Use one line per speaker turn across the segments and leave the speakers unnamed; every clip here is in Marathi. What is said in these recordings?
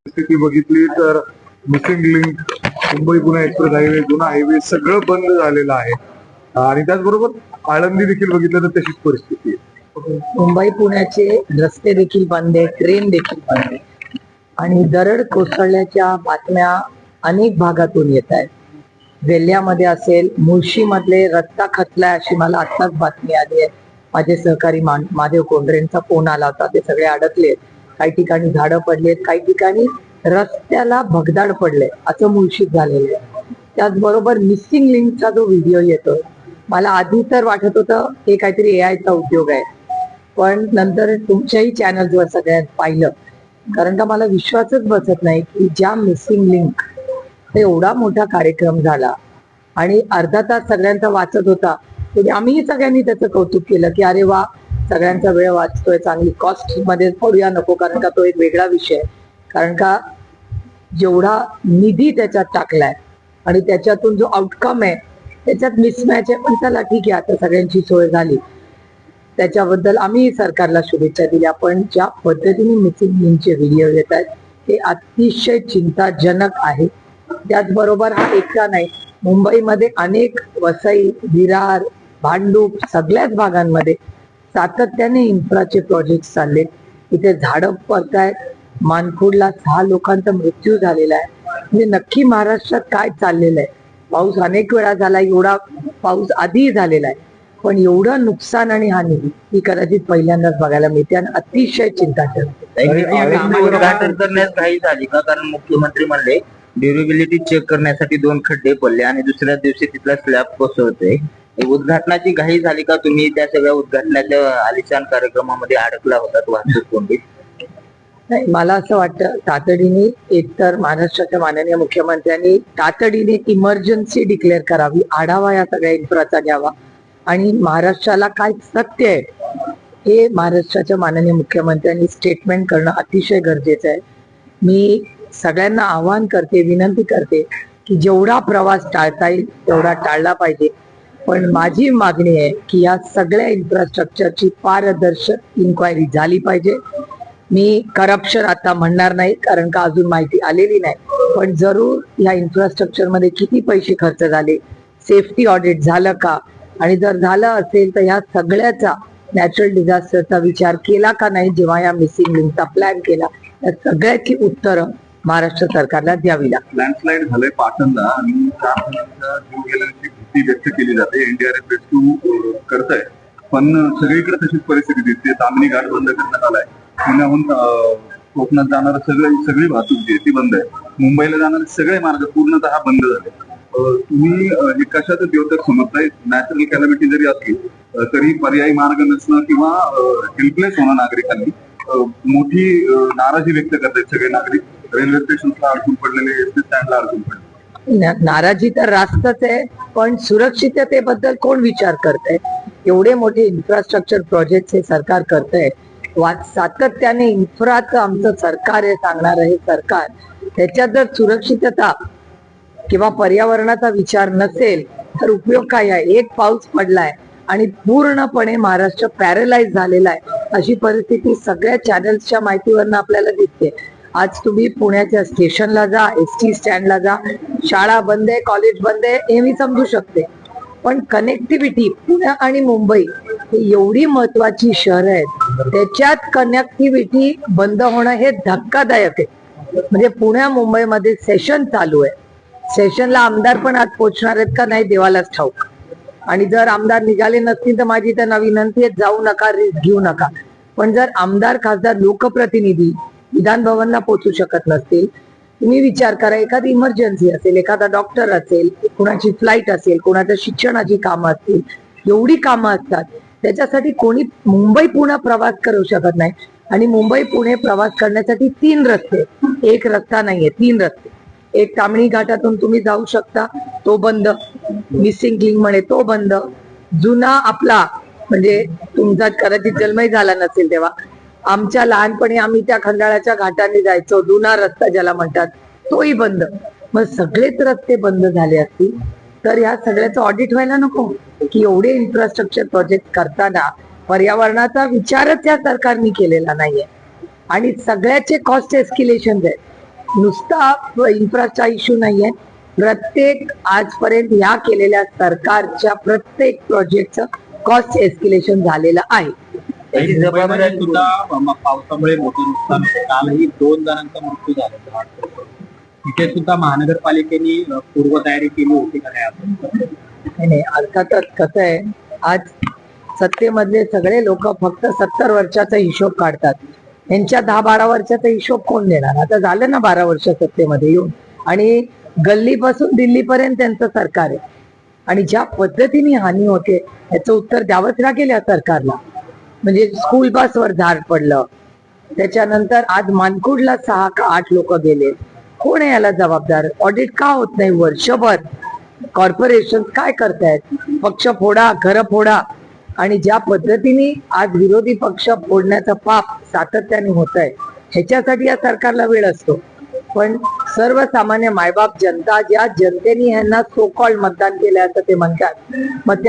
स्थिती बघितली तर missing link, Mumbai Pune express highway, जुना हायवे सगळं बंद झालेलं आहे. आणि त्याचबरोबर आळंदी देखील बघितलं तर तशीच परिस्थिती आहे.
मुंबई पुण्याचे रस्ते देखील बंद आहेत, ट्रेन देखील बंद आहे आणि दरड कोसळल्याच्या बातम्या अनेक भागातून येत आहेत. वेल्ह्यामध्ये असेल, मुळशी मधले रस्ता खचलाय अशी मला आत्ताच बातमी आली आहे. माझे सहकारी महादेव कोंढरेंचा फोन आला होता. ते सगळे अडकलेत, काही ठिकाणी झाडं पडलेत, काही ठिकाणी रस्त्याला भगदाड पडले असं मुळशीत झालेलं आहे. त्याचबरोबर मिसिंग लिंकचा जो व्हिडिओ येतो, मला आधी तर वाटत होतं हे काहीतरी एआयचा उद्योग आहे, पण नंतर तुमच्याही चॅनलवर सगळ्यांत पाहिलं, कारण का मला विश्वासच बसत नाही की ज्या मिसिंग लिंक एवढा मोठा कार्यक्रम झाला आणि अर्धा तास सगळ्यांचा वाचत होता, आम्ही सगळ्यांनी त्याचं कौतुक केलं की अरे वा, सगळ्यांचा वेळ वाचतोय, चांगली कॉस्ट मध्ये पडूया नको, कारण का तो एक वेगळा विषय आहे. कारण का जेवढा निधी त्याच्यात टाकलाय आणि त्याच्यातून जो आउटकम आहे त्याच्यात मिसमॅच आहे, पण त्याला ठीक आहे, आता सगळ्यांची सोय झाली, त्याच्याबद्दल आम्ही सरकारला शुभेच्छा दिल्या. पण ज्या पद्धतीने मिसिंग लिंकचे व्हिडिओ येत आहेत ते अतिशय चिंताजनक आहे. त्याचबरोबर हा एकटा नाही, मुंबईमध्ये अनेक वसई, विरार, भांडूप सगळ्याच भागांमध्ये सातत्याने इन्फ्राचे प्रोजेक्ट चाललेत. इथे झाडं पडतायत. मानखुर्दला 6 लोकांचा मृत्यू झालेला आहे. म्हणजे नक्की महाराष्ट्रात काय चाललेलं आहे? पाऊस अनेक वेळा झाला, एवढा पाऊस आधी झालेला आहे, पण एवढं नुकसान आणि हानी ही कदाचित पहिल्यांदाच बघायला मिळते आणि अतिशय चिंताजनक.
उद्घाटन करण्यास घाई झाली का? कारण मुख्यमंत्री म्हणले ड्युरेबिलिटी चेक करण्यासाठी 2 खड्डे पडले आणि दुसऱ्या दिवशी तिथला स्लॅब कोसळतोय. उद्घाटनाची घाई झाली का? तुम्ही त्या सगळ्या उद्घाटनाच्या आलिशान कार्यक्रमामध्ये अडकला होतात वाहतूक कोंडीत.
नाही, मला असं वाटतं तातडीने एकतर महाराष्ट्राच्या माननीय मुख्यमंत्र्यांनी तातडीने इमर्जन्सी डिक्लेअर करावी, आढावा या सगळ्या इन्फ्राचा घ्यावा आणि महाराष्ट्राला काय सत्य आहे हे महाराष्ट्राच्या माननीय मुख्यमंत्र्यांनी स्टेटमेंट करणं अतिशय गरजेचं आहे. मी सगळ्यांना आवाहन करते, विनंती करते की जेवढा प्रवास टाळता येईल तेवढा टाळला पाहिजे. पण माझी मागणी आहे की या सगळ्या इन्फ्रास्ट्रक्चरची पारदर्शक इन्क्वायरी झाली पाहिजे. मी करप्शन आता म्हणणार नाही, कारण का अजून माहिती आलेली नाही, पण जरूर या इन्फ्रास्ट्रक्चर मध्ये किती पैसे खर्च झाले, सेफ्टी ऑडिट झालं का, आणि जर झालं असेल तर या सगळ्याचा नॅचरल डिझास्टरचा विचार केला का नाही जेव्हा या मिसिंग लिंकचा प्लॅन केला. या सगळ्याची उत्तरं महाराष्ट्र सरकारला द्यावी लागतील.
लँडस्लाइड झालंय पाटणला आणि 4 जणांचा जीव गेल्याची भीती व्यक्त केली जाते. एनडीआरएफ रेस्क्यू करतंय, पण सगळीकडे तशीच परिस्थिती दिसते. ताम्हिणी घाट बंद करण्यात आलाय. पुण्याहून कोकणात जाणारं सगळी वाहतूक जी आहे ती बंद आहे. मुंबईला जाणारे सगळे मार्ग पूर्णतः बंद झाले. तुम्ही हे कशाचं द्योतक समजताय? नॅचरल कॅलॅमिटी जरी असली तरी पर्यायी मार्ग नसणं किंवा हेल्पलेस होणं नागरिकांनी मोठी नाराजी व्यक्त करतायत सगळे नागरिक. रेल्वे स्टेशनला अडकून पडलेले, एसटी स्टँडला अडकून पडले.
नाराजी तर रास्तच आहे, पण सुरक्षिततेबद्दल कोण विचार करतंय? एवढे मोठे इन्फ्रास्ट्रक्चर प्रोजेक्ट हे सरकार करतंय. सातत्याने इन्फ्राचं आमचं सरकार आहे सांगणार आहे सरकार, त्याच्यात जर सुरक्षितता किंवा पर्यावरणाचा विचार नसेल तर उपयोग काय आहे? एक पाऊस पडलाय आणि पूर्णपणे महाराष्ट्र पॅरलाइज झालेला आहे अशी परिस्थिती सगळ्या चॅनल्सच्या माहितीवरनं आपल्याला दिसते. आज तुम्ही पुण्याच्या स्टेशनला जा, एसटी स्टँडला जा, शाळा बंद आहे, कॉलेज बंद आहे, हे मी समजू शकते, पण कनेक्टिव्हिटी पुणे आणि मुंबई ही एवढी महत्वाची शहर आहेत, त्याच्यात कनेक्टिव्हिटी बंद होणं हे धक्कादायक आहे. म्हणजे पुण्या मुंबईमध्ये सेशन चालू आहे, सेशनला आमदार पण आज पोहोचणार आहेत का नाही देवालाच ठाऊक. आणि जर आमदार निघाले नसतील तर माझी त्यांना विनंती आहे, जाऊ नका, रिस्क घेऊ नका. पण जर आमदार, खासदार, लोकप्रतिनिधी विधान भवनला पोहोचू शकत नसतील, तुम्ही विचार करा, एखादी इमर्जन्सी असेल, एखादा डॉक्टर असेल, कुणाची फ्लाईट असेल, कुणाच्या शिक्षणाची कामं असतील, एवढी कामं असतात, त्याच्यासाठी कोणी मुंबई पुणे प्रवास करू शकत नाही. आणि मुंबई पुणे प्रवास करण्यासाठी 3 रस्ते, एक रस्ता नाहीये, 3 रस्ते. एक ताम्हिणी घाटातून तुम्ही जाऊ शकता, तो बंद. मिसिंग लिंक म्हणे तो बंद. जुना आपला म्हणजे तुमचा कदाचित जन्मही झाला नसेल तेव्हा, आमच्या लहानपणी आम्ही त्या खंडाळ्याच्या घाटाने जायचो, जुना रस्ता ज्याला म्हणतात, तोही बंद. मग सगळेच रस्ते बंद झाले असतील तर या सगळ्याचं ऑडिट व्हायला नको की? एवढे इन्फ्रास्ट्रक्चर प्रोजेक्ट करताना पर्यावरणाचा विचारच या सरकारने केलेला नाहीये आणि सगळ्याचे कॉस्ट एस्किलेशन आहेत. नुसता इन्फ्राचा इश्यू नाहीये, प्रत्येक आजपर्यंत ह्या केलेल्या सरकारच्या प्रत्येक प्रोजेक्टचं कॉस्ट एस्केलेशन झालेलं आहे.
त्याची जबाबदारी
सुद्धा पावसामुळे मोठं नुकसान होतं. कालही 2 जणांचा मृत्यू झाला. तिथे सुद्धा महानगरपालिकेने पूर्वतयारी केली होती का
नाही, अर्थातच कसं आहे, आज सत्तेमधले सगळे लोक फक्त 70 वर्षाचा हिशोब काढतात. यांच्या 10-12 वर्षाचा हिशोब कोण देणार? आता झालं ना 12 वर्ष सत्तेमध्ये येऊन, आणि गल्लीपासून दिल्लीपर्यंत त्यांचं सरकार आहे, आणि ज्या पद्धतीने हानी होते याचं उत्तर द्यावंच लागेल या सरकारला. म्हणजे स्कूल बसवर झाड पडलं, त्याच्यानंतर आज मानकुडला 6 का 8 लोक गेले. कोण आहे याला जबाबदार? ऑडिट का होत नाही वर्षभर? कॉर्पोरेशन काय करतायत? पक्ष फोडा, घरं फोडा. आणि ज्या पद्धतीने आज विरोधी पक्ष फोडण्याचं पाप सातत्याने होत आहे, ह्याच्यासाठी या सरकारला वेळ असतो. पण सर्वसामान्य मायबाप जनता, ज्या जनतेने ह्यांना सो कॉल्ड मतदान केलं असं ते म्हणतात, मग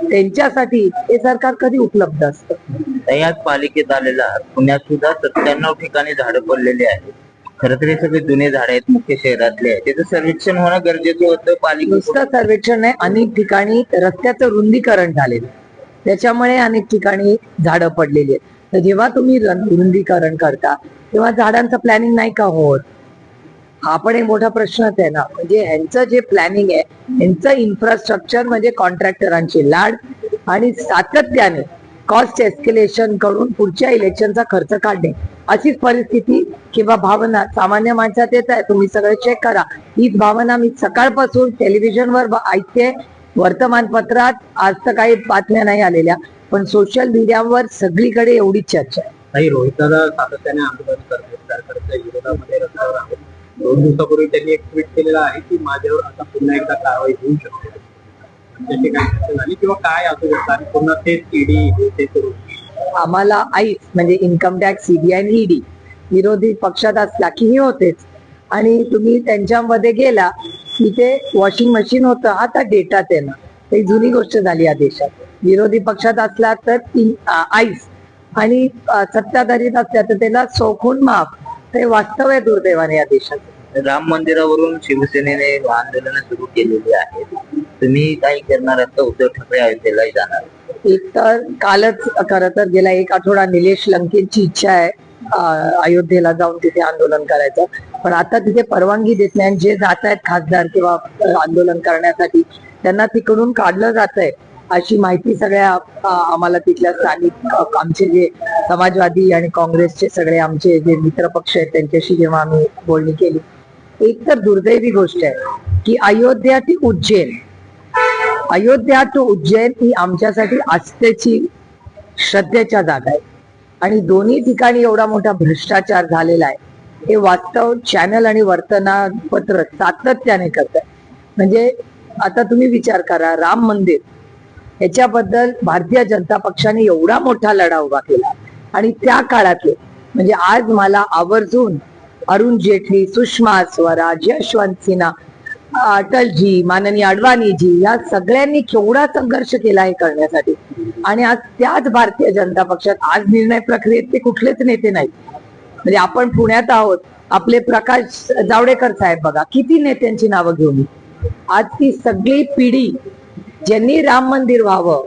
त्यांच्यासाठी हे सरकार कधी उपलब्ध असतं?
याच पालिकेत आलेला पुण्यात सुद्धा 97 ठिकाणी झाडं पडलेली आहेत. खरं तर हे सगळे जुने झाड आहेत, मुख्य शहरातले आहेत. त्याचं सर्वेक्षण होणं गरजेचं होतं. पालिका
नुसतं सर्वेक्षण नाही, अनेक ठिकाणी रस्त्याचं रुंदीकरण झालेलं, त्याच्यामुळे अनेक ठिकाणी झाडं पडलेली आहेत. तर जेव्हा तुम्ही रुंदीकरण करता तेव्हा झाडांचं प्लॅनिंग नाही का होत? हा पण एक मोठा प्रश्नच आहे ना. म्हणजे ह्यांचं जे प्लॅनिंग आहे, ह्यांचं इन्फ्रास्ट्रक्चर म्हणजे कॉन्ट्रॅक्टरांची लाड, आणि सातत्याने कॉस्ट एस्केलेशन करून पुढच्या इलेक्शनचा खर्च काढणे, अशीच परिस्थिती किंवा भावना सामान्य माणसात येत आहे. तुम्ही सगळं चेक करा. हीच भावना मी सकाळपासून टेलिव्हिजनवर ऐकते, वर्तमानपत्रात आज तर काही बातम्या नाही आलेल्या, पण सोशल मीडियावर सगळीकडे एवढीच चर्चा आहे.
नाही, रोहितदादा सातत्याने आंदोलन करतात, सरकारच्या विरोधामध्ये रस्त्यावर आहेत. 2 दिवसापूर्वी त्यांनी एक ट्विट केलेलं आहे की माझ्यावर आता पुन्हा एकदा कारवाई होऊ शकते. त्याची काय चर्चा झाली किंवा काय असू शकतं, आणि पुन्हा तेच ईडी ते सुरू?
आम्हाला आईस म्हणजे इन्कम टॅक्स, सीबीआय आणि ईडी विरोधी पक्षात असला की हे होतेच. आणि तुम्ही त्यांच्यामध्ये गेला की ते वॉशिंग मशीन होतं, आता डेटा त्यांना, ही जुनी गोष्ट झाली या देशात. विरोधी पक्षात असला तर आईस, आणि सत्ताधारीत असल्या तर त्याला चोखून माफ. ते वास्तव आहे दुर्दैवाने या देशात.
राम मंदिरावरून शिवसेनेने आंदोलन सुरू केलेली आहेत. तुम्ही काय करणार आता? उद्धव ठाकरे अयोध्येला जाणार.
एक तर कालच खरं तर गेला 1 आठवडा निलेश लंकेंची इच्छा आहे अयोध्येला जाऊन तिथे आंदोलन करायचं, पण आता तिथे परवानगी देत नाही. जे जात आहेत खासदार किंवा आंदोलन करण्यासाठी, त्यांना तिकडून काढलं जात आहे अशी माहिती सगळ्या आम्हाला तिथल्या स्थानिक आमचे जे समाजवादी आणि काँग्रेसचे सगळे आमचे जे मित्र पक्ष आहेत त्यांच्याशी जेव्हा आम्ही बोलणी केली, एक तर दुर्दैवी गोष्ट आहे की अयोध्या ती उज्जैन, अयोध्या टू उज्जैन ही आमच्यासाठी आस्थेची, श्रद्धेच्या जागा आहे. आणि दोन्ही ठिकाणी एवढा मोठा भ्रष्टाचार झालेला आहे, हे वास्तव चॅनल आणि वर्तमानपत्र सातत्याने करतात. म्हणजे आता तुम्ही विचार करा, राम मंदिर याच्याबद्दल भारतीय जनता पक्षाने एवढा मोठा लढा उभा केला, आणि त्या काळातले म्हणजे आज मला आवर्जून अरुण जेटली, सुषमा स्वराज, यशवंत सिन्हा, अटलजी, माननीय अडवाणीजी या सगळ्यांनी केवढा संघर्ष केला आहे करण्यासाठी. आणि आज त्याच भारतीय जनता पक्षात आज निर्णय प्रक्रियेत ते कुठलेच नेते नाहीत. म्हणजे आपण पुण्यात आहोत, आपले प्रकाश जावडेकर साहेब बघा, किती नेत्यांची नावं घेऊन. आज ती सगळी पिढी ज्यांनी राम मंदिर व्हावं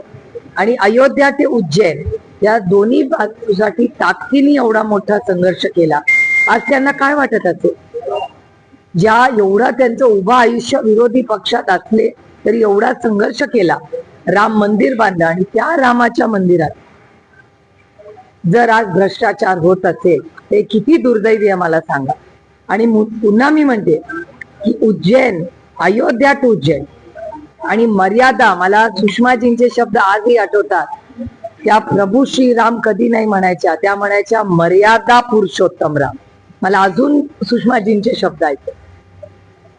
आणि अयोध्या ते उज्जैन या दोन्ही बाजूसाठी ताकदीने एवढा मोठा संघर्ष केला, आज त्यांना काय वाटत असेल? ज्या एवढा त्यांचं उभं आयुष्य विरोधी पक्षात असले तरी एवढा संघर्ष केला, राम मंदिर बांधलं, आणि त्या रामाच्या मंदिरात जर आज भ्रष्टाचार होत असेल ते किती दुर्दैवी आहे मला सांगा. आणि पुन्हा मी म्हणते की उज्जैन, अयोध्या टू उज्जैन, आणि मर्यादा, मला सुषमाजींचे शब्द आजही आठवतात. त्या प्रभू श्रीराम कधी नाही म्हणायच्या, त्या म्हणायच्या मर्यादा पुरुषोत्तम राम. मला अजून सुषमाजींचे शब्द ऐकते.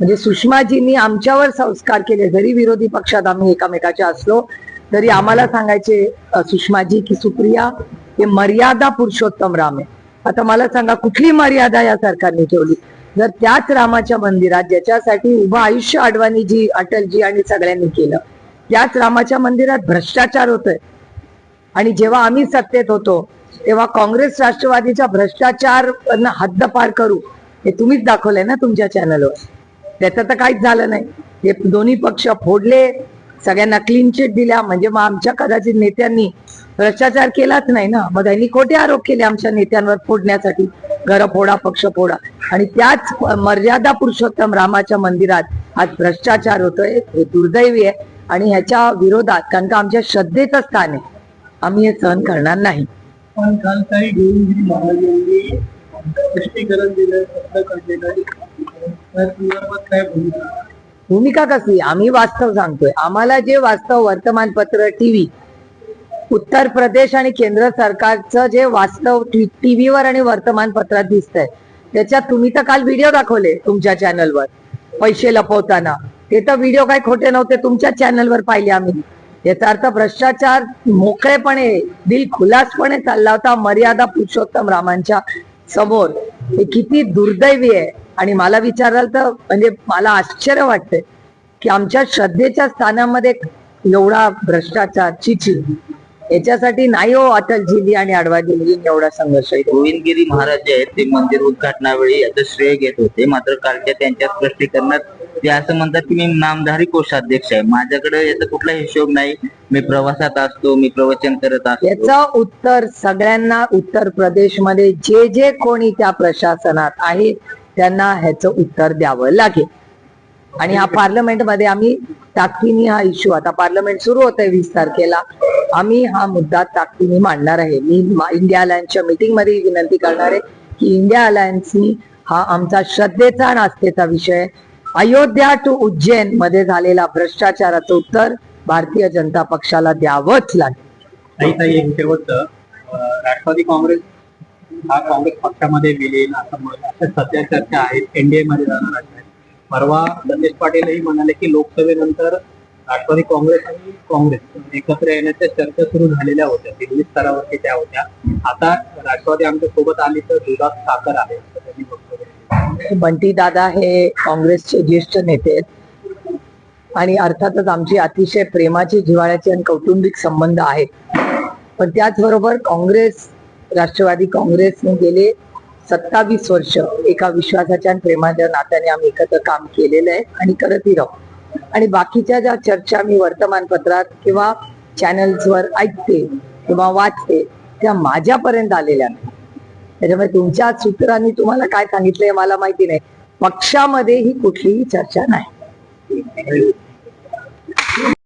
म्हणजे सुषमाजींनी आमच्यावर संस्कार केले, जरी विरोधी पक्षात आम्ही एकामेकाच्या असलो तरी आम्हाला सांगायचे सुषमाजी की सुप्रिया हे मर्यादा पुरुषोत्तम राम आहे. आता मला सांगा कुठली मर्यादा या सरकारने ठेवली? जर त्याच रामाच्या मंदिरात ज्याच्यासाठी उभं आयुष्य अडवाणीजी, अटलजी आणि सगळ्यांनी केलं, त्याच रामाच्या मंदिरात भ्रष्टाचार होतोय. आणि जेव्हा आम्ही सत्तेत होतो तेव्हा काँग्रेस राष्ट्रवादीच्या भ्रष्टाचार हद्दपार करू हे तुम्हीच दाखवलंय ना तुमच्या चॅनलवर. त्याचं तर काहीच झालं नाही. हे दोन्ही पक्ष फोडले, सगळ्यांना क्लीन चिट दिल्या, म्हणजे मग आमच्या कदाचित नेत्यांनी भ्रष्टाचार केलाच नाही ना. मग त्यांनी खोटे आरोप केले आमच्या नेत्यांवर फोडण्यासाठी, घर फोडा, पक्ष फोडा. आणि त्याच मर्यादा पुरुषोत्तम रामाच्या मंदिरात आज भ्रष्टाचार होतोय. हे दुर्दैवी आहे आणि ह्याच्या विरोधात, कारण का आमच्या श्रद्धेचं स्थान आहे, आम्ही हे सहन करणार नाही.
पण काल काही गोविंदगिरी महाराज यांनी स्पष्टीकरण दिलं, पत्रक दिलं, त्या संदर्भात काय
भूमिका कसली? आम्ही वास्तव सांगतोय. आम्हाला जे वास्तव वर्तमानपत्र, टीव्ही, उत्तर प्रदेश आणि केंद्र सरकारचं जे वास्तव टीव्हीवर आणि वर्तमानपत्रात दिसतंय, त्याच्यात तुम्ही तर काल व्हिडिओ दाखवले तुमच्या चॅनलवर पैसे लपवताना. ते तर व्हिडिओ काही खोटे नव्हते, तुमच्या चॅनलवर पाहिले आम्ही. याचा अर्थ भ्रष्टाचार मोकळेपणे, दिलखुलासपणे चालला होता मर्यादा पुरुषोत्तम रामांच्या समोर. हे किती दुर्दैवी आहे. आणि मला विचाराल तर म्हणजे मला आश्चर्य वाटतंय की आमच्या श्रद्धेच्या स्थानामध्ये एवढा भ्रष्टाचार. चिची, याच्यासाठी नाही हो अटलजींनी आणि अडवाणींनी एवढा संघर्ष.
गोविंदगिरी महाराज जे आहेत ते मंदिर उद्घाटनावेळी याचं श्रेय घेत होते, मात्र कालच्या त्यांच्या स्पष्टीकरणात ते असं म्हणतात की मी नामधारी कोषाध्यक्ष आहे, माझ्याकडे याचा कुठला हिशोब नाही, मी प्रवासात असतो, मी प्रवचन करत असतो.
याचं उत्तर सगळ्यांना उत्तर प्रदेशमध्ये जे जे कोणी त्या प्रशासनात आहेत त्यांना ह्याचं उत्तर द्यावं लागेल. आणि हा पार्लमेंटमध्ये आम्ही ताकदीने हा इश्यू, आता पार्लमेंट सुरू होत आहे 20 तारखेला, आम्ही हा मुद्दा ताकदीने मांडणार आहे. मी इंडिया अलायन्सच्या मीटिंग मध्ये विनंती करणार आहे की इंडिया अलायन्सनी हा आमचा श्रद्धेचा आणि आस्थेचा विषय, अयोध्या टू उज्जैन मध्ये झालेला भ्रष्टाचाराचं उत्तर भारतीय जनता पक्षाला द्यावंच लागेल.
काही एक शेवटचं, राष्ट्रवादी काँग्रेस हा काँग्रेस पक्षामध्ये विलीन असं सध्या चर्चा आहेत, एनडीए मध्ये जाणार आहे. परवा सतीश पाटीलही म्हणाले की लोकसभेनंतर राष्ट्रवादी काँग्रेस आणि काँग्रेस एकत्र येण्याच्या चर्चा सुरू झालेल्या होत्या, दिल्ली स्तरावरती त्या होत्या. आता राष्ट्रवादी आमच्या सोबत आली तर दुधात साखर आहे असं त्यांनी वक्तव्य.
बंटी दादा हे काँग्रेसचे ज्येष्ठ नेते आहेत आणि अर्थातच आमची अतिशय प्रेमाची, जिव्हाळ्याची आणि कौटुंबिक संबंध आहेत. पण त्याचबरोबर काँग्रेस, राष्ट्रवादी काँग्रेसने गेले 27 वर्ष एका विश्वासाच्या आणि प्रेमाच्या नात्याने आम्ही एकत्र काम केलेलं आहे आणि करतही राहू. आणि बाकीच्या ज्या चर्चा मी वर्तमानपत्रात किंवा चॅनल्सवर ऐकते किंवा वाचते त्या माझ्यापर्यंत आलेल्या नाही. त्याच्यामुळे तुमच्या सूत्रांनी तुम्हाला काय सांगितलंय मला माहिती नाही. पक्षामध्ये ही कुठलीही चर्चा नाही.